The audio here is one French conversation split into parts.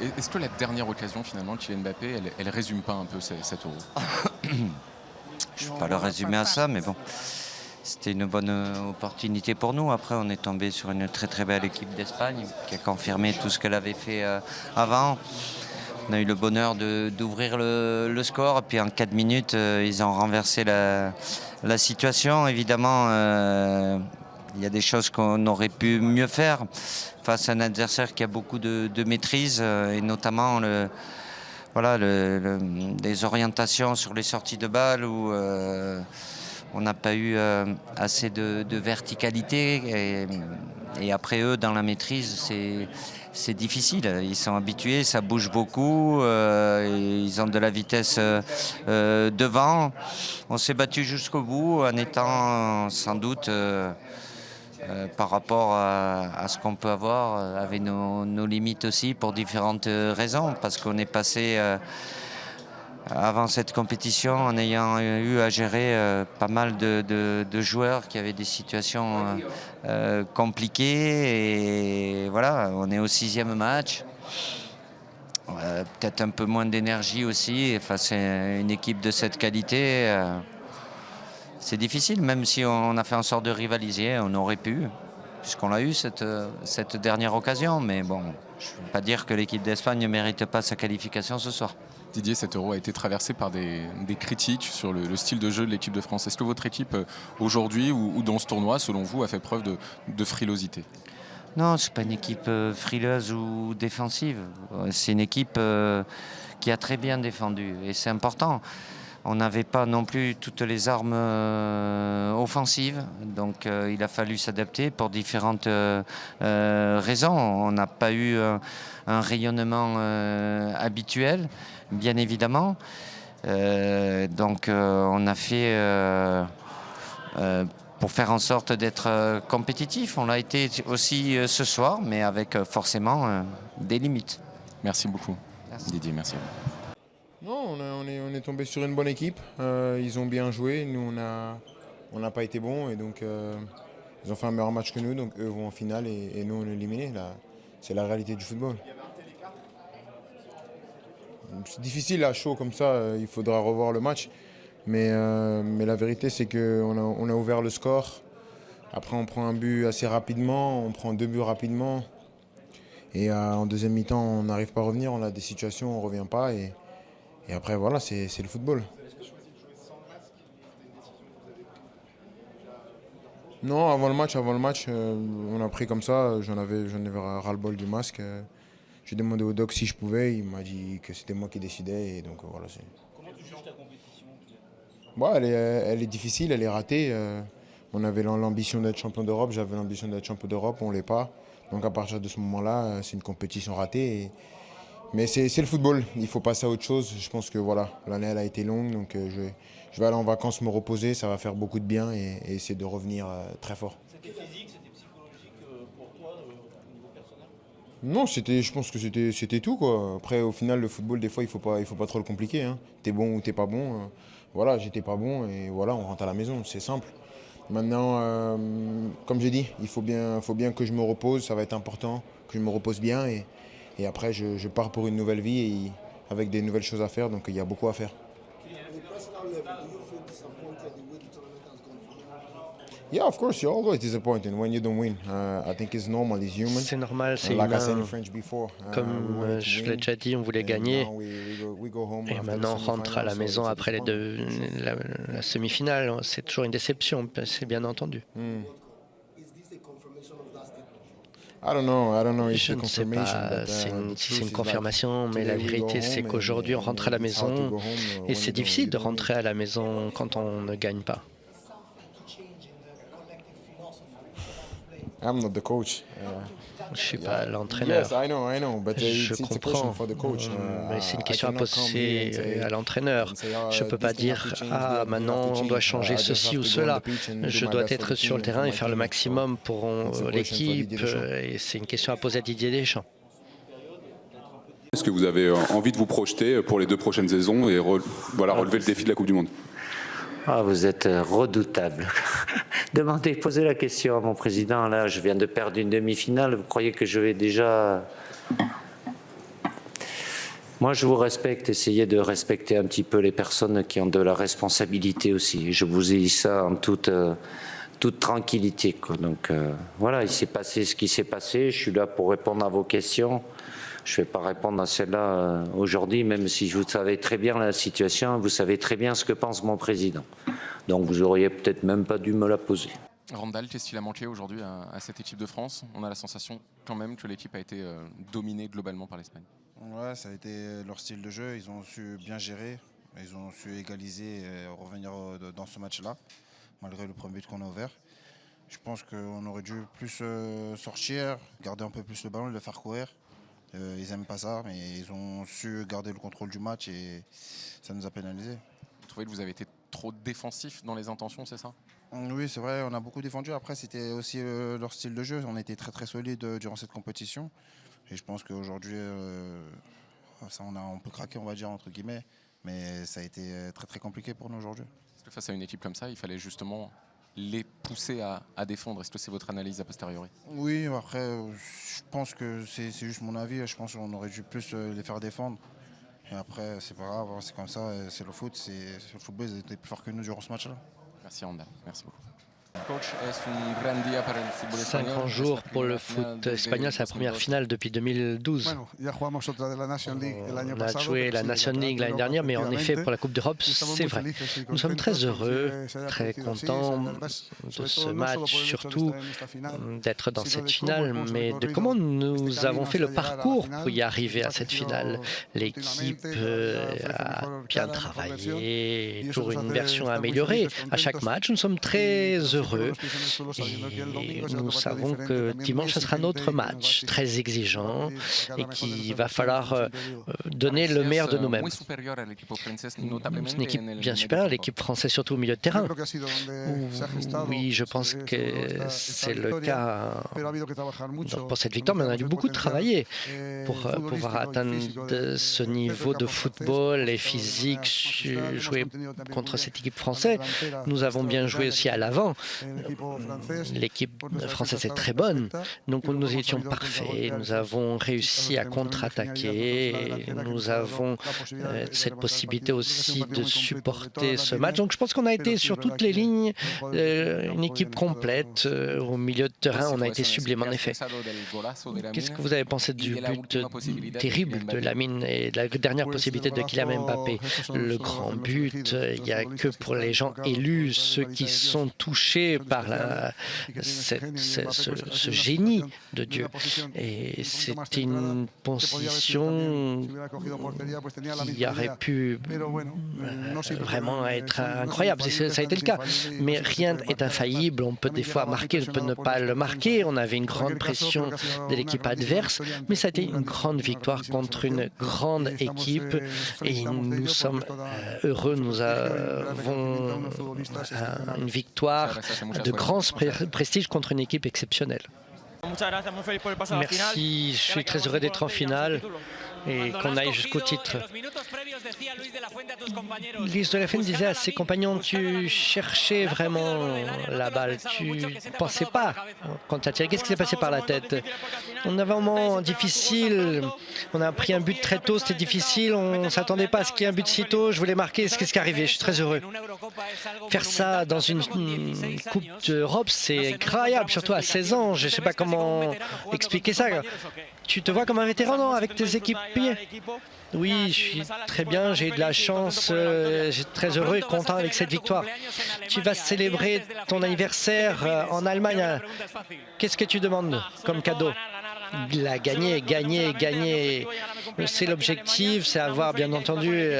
Est-ce que la dernière occasion, finalement, de Kylian Mbappé, elle résume pas un peu cet Euro? Je ne peux pas le résumer à ça, mais bon, c'était une bonne opportunité pour nous. Après, on est tombé sur une très très belle équipe d'Espagne qui a confirmé tout ce qu'elle avait fait avant. On a eu le bonheur d'ouvrir le score, et puis en 4 minutes, ils ont renversé la situation. Évidemment, il y a des choses qu'on aurait pu mieux faire face à un adversaire qui a beaucoup de maîtrise, et notamment des orientations sur les sorties de balles où on n'a pas eu assez de verticalité. Et après eux, dans la maîtrise, c'est difficile. Ils sont habitués, ça bouge beaucoup, ils ont de la vitesse devant. On s'est battu jusqu'au bout en étant sans doute par rapport à ce qu'on peut avoir avec nos limites aussi pour différentes raisons, parce qu'on est passé avant cette compétition en ayant eu à gérer pas mal de joueurs qui avaient des situations compliquées, et voilà, on est au 6e match. Peut-être un peu moins d'énergie aussi face à une équipe de cette qualité. C'est difficile, même si on a fait en sorte de rivaliser, on aurait pu, puisqu'on l'a eu cette dernière occasion. Mais bon, je ne veux pas dire que l'équipe d'Espagne ne mérite pas sa qualification ce soir. Didier, cet Euro a été traversé par des critiques sur le style de jeu de l'équipe de France. Est-ce que votre équipe, aujourd'hui ou dans ce tournoi, selon vous, a fait preuve de frilosité? Non, ce n'est pas une équipe frileuse ou défensive. C'est une équipe qui a très bien défendu, et c'est important. On n'avait pas non plus toutes les armes offensives, donc il a fallu s'adapter pour différentes raisons. On n'a pas eu un rayonnement habituel, bien évidemment. Donc on a fait pour faire en sorte d'être compétitif. On l'a été aussi ce soir, mais avec forcément des limites. Merci beaucoup. Merci. Didier, merci à vous. Non, on est tombé sur une bonne équipe. Ils ont bien joué. Nous, on n'a pas été bons. Et donc, ils ont fait un meilleur match que nous. Donc, eux vont en finale et nous, on est éliminés. C'est la réalité du football. C'est difficile à chaud comme ça. Il faudra revoir le match. Mais la vérité, c'est qu'on a ouvert le score. Après, on prend un but assez rapidement. On prend 2 buts rapidement. Et en deuxième mi-temps, on n'arrive pas à revenir. On a des situations où on ne revient pas. Et après, voilà, c'est le football. Non, avant le match, on a pris comme ça. J'en avais ras-le-bol du masque. J'ai demandé au doc si je pouvais. Il m'a dit que c'était moi qui décidais. Et donc, voilà. Comment tu juges ta compétition? Bon, elle est difficile, elle est ratée. On avait l'ambition d'être champion d'Europe. J'avais l'ambition d'être champion d'Europe. On ne l'est pas. Donc, à partir de ce moment-là, c'est une compétition ratée. Mais c'est le football, il faut passer à autre chose. Je pense que voilà, l'année elle a été longue, donc je vais aller en vacances me reposer, ça va faire beaucoup de bien et essayer de revenir très fort. C'était physique, c'était psychologique pour toi au niveau personnel? Non, je pense que c'était tout quoi. Après au final le football des fois il faut pas trop le compliquer. Hein. T'es bon ou t'es pas bon. Voilà, j'étais pas bon et voilà, on rentre à la maison, c'est simple. Maintenant, comme j'ai dit, il faut bien que je me repose, ça va être important, que je me repose bien et après je pars pour une nouvelle vie et avec des nouvelles choses à faire, donc il y a beaucoup à faire. Yeah, of course, you're always disappointed when you don't win. I think it's normal, it's human. C'est normal, c'est Like I said in humain. French before, we Comme wanted to je win, l'ai déjà dit, on voulait and gagner. now we go home Et after the maintenant, on rentre à la semi-final, so maison it's a après disappointment. la semi-finale. C'est toujours une déception, c'est bien entendu. I don't know if Je the ne sais confirmation, pas but, si the truth c'est une is confirmation, mais today la we go vérité, c'est home qu'aujourd'hui, on and rentre à la it's hard to maison go home, et when c'est you difficile de don't win. rentrer à la maison quand on ne gagne pas. I'm not the coach. Je ne suis pas l'entraîneur. Yes, I know, but Je it's a question comprends, for the coach. mais c'est une I question à cannot come here and poser say- à l'entraîneur. and say, Je ne peux pas this thing have dire to change, « Ah, that thing have maintenant to on doit change. changer I just ceci have ou to go on cela the pitch and do Je my dois best for être the sur team le and terrain for et my faire le teammates. maximum pour it's a question for l'équipe. Didier Deschamps. Et c'est une question à poser à Didier Deschamps. Est-ce que vous avez envie de vous projeter pour les 2 prochaines saisons et relever le défi de la Coupe du Monde? Ah, vous êtes redoutable. Posez la question à mon président. Là, je viens de perdre une demi-finale. Vous croyez que je vais déjà Moi, je vous respecte. Essayez de respecter un petit peu les personnes qui ont de la responsabilité aussi. Je vous ai dit ça en toute tranquillité, quoi. Donc voilà, il s'est passé ce qui s'est passé. Je suis là pour répondre à vos questions. Je ne vais pas répondre à celle-là aujourd'hui, même si vous savez très bien la situation, vous savez très bien ce que pense mon président. Donc vous auriez peut-être même pas dû me la poser. Randall, qu'est-ce qu'il a manqué aujourd'hui à cette équipe de France? On a la sensation quand même que l'équipe a été dominée globalement par l'Espagne. Ouais, ça a été leur style de jeu. Ils ont su bien gérer. Ils ont su égaliser et revenir dans ce match-là, malgré le premier but qu'on a ouvert. Je pense qu'on aurait dû plus sortir, garder un peu plus le ballon et le faire courir. Ils n'aiment pas ça, mais ils ont su garder le contrôle du match et ça nous a pénalisé. Vous trouvez que vous avez été trop défensif dans les intentions, c'est ça? Oui, c'est vrai, on a beaucoup défendu. Après, c'était aussi leur style de jeu. On était très très solide durant cette compétition. Et je pense qu'aujourd'hui, on peut craquer, on va dire, entre guillemets. Mais ça a été très très compliqué pour nous aujourd'hui. Est-ce que face à une équipe comme ça, il fallait justement les pousser à défendre? Est-ce que c'est votre analyse a posteriori? Oui, après, je pense que c'est juste mon avis. Je pense qu'on aurait dû plus les faire défendre. Et après, c'est pas grave, c'est comme ça, c'est le foot. Le football, ils étaient plus forts que nous durant ce match-là. Merci Randall, merci beaucoup. Coach, est-ce un grand dia para el fútbol C'est un espagnol? grand jour pour le foot espagnol, c'est la première finale depuis 2012. On a joué la Nation League l'année dernière, mais en effet, pour la Coupe d'Europe, c'est vrai. Nous sommes très heureux, très contents de ce match, surtout d'être dans cette finale, mais de comment nous avons fait le parcours pour y arriver à cette finale. L'équipe a bien travaillé, toujours une version améliorée. À chaque match, nous sommes très heureux. Et nous savons que dimanche, ce sera notre match, très exigeant, et qu'il va falloir donner le meilleur de nous-mêmes. C'est une équipe bien supérieure, l'équipe française, surtout au milieu de terrain. Oui, je pense que c'est le cas pour cette victoire, mais on a dû beaucoup travailler pour pouvoir atteindre ce niveau de football et physique, jouer contre cette équipe française. Nous avons bien joué aussi à l'avant. L'équipe française est très bonne, donc nous étions parfaits, nous avons réussi à contre-attaquer, nous avons cette possibilité aussi de supporter ce match. Donc je pense qu'on a été sur toutes les lignes une équipe complète. Au milieu de terrain, on a été sublime en effet. Qu'est-ce que vous avez pensé du but terrible de Lamine et de la dernière possibilité de Kylian Mbappé? Le grand but, il n'y a que pour les gens élus, ceux qui sont touchés par ce génie de Dieu. Et c'était une position qui aurait pu vraiment être incroyable. Ça a été le cas. Mais rien n'est infaillible. On peut des fois marquer, on peut ne pas le marquer. On avait une grande pression de l'équipe adverse. Mais ça a été une grande victoire contre une grande équipe. Et nous sommes heureux. Nous avons une victoire de grand prestige contre une équipe exceptionnelle. Merci, je suis très heureux d'être en finale et qu'on aille jusqu'au titre. Luis de la Fuente disait à ses compagnons, tu cherchais vraiment la balle, tu ne pensais pas quand tu as tiré. Qu'est-ce qui s'est passé par la tête? On avait un moment difficile, on a pris un but très tôt, c'était difficile, on ne s'attendait pas à ce qu'il y ait un but si tôt, je voulais marquer, c'est ce qui est arrivé, je suis très heureux. Faire ça dans une Coupe d'Europe, c'est incroyable, surtout à 16 ans, je ne sais pas comment expliquer ça. Tu te vois comme un vétéran, non, avec tes équipiers? Oui, je suis très bien, j'ai eu de la chance, je suis très heureux et content avec cette victoire. Tu vas célébrer ton anniversaire en Allemagne. Qu'est-ce que tu demandes comme cadeau? Gagner, gagner, gagner. C'est l'objectif, c'est avoir bien entendu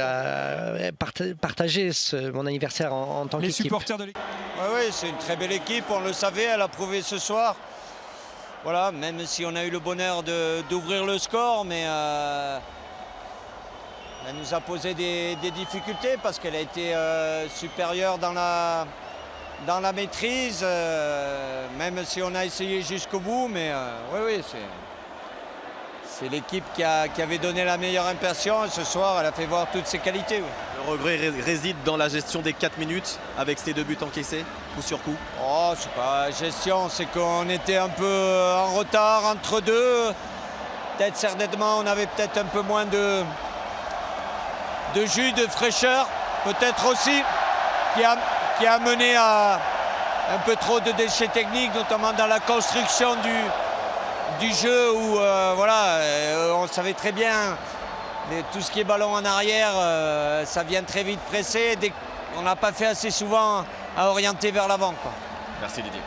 partagé mon anniversaire en tant qu'équipe. Oui, c'est une très belle équipe, on le savait, elle a prouvé ce soir. Voilà, même si on a eu le bonheur d'ouvrir le score, mais elle nous a posé des difficultés parce qu'elle a été supérieure dans la maîtrise, même si on a essayé jusqu'au bout, mais oui, c'est l'équipe qui avait donné la meilleure impression et ce soir, elle a fait voir toutes ses qualités. Oui. Le regret réside dans la gestion des 4 minutes avec ces 2 buts encaissés, coup sur coup? Oh, c'est pas gestion, c'est qu'on était un peu en retard entre deux. Peut-être certainement, on avait peut-être un peu moins jus, de fraîcheur, peut-être aussi, qui a mené à un peu trop de déchets techniques, notamment dans la construction du jeu où voilà, on savait très bien tout ce qui est ballon en arrière, ça vient très vite presser. On n'a pas fait assez souvent à orienter vers l'avant. Merci Didier.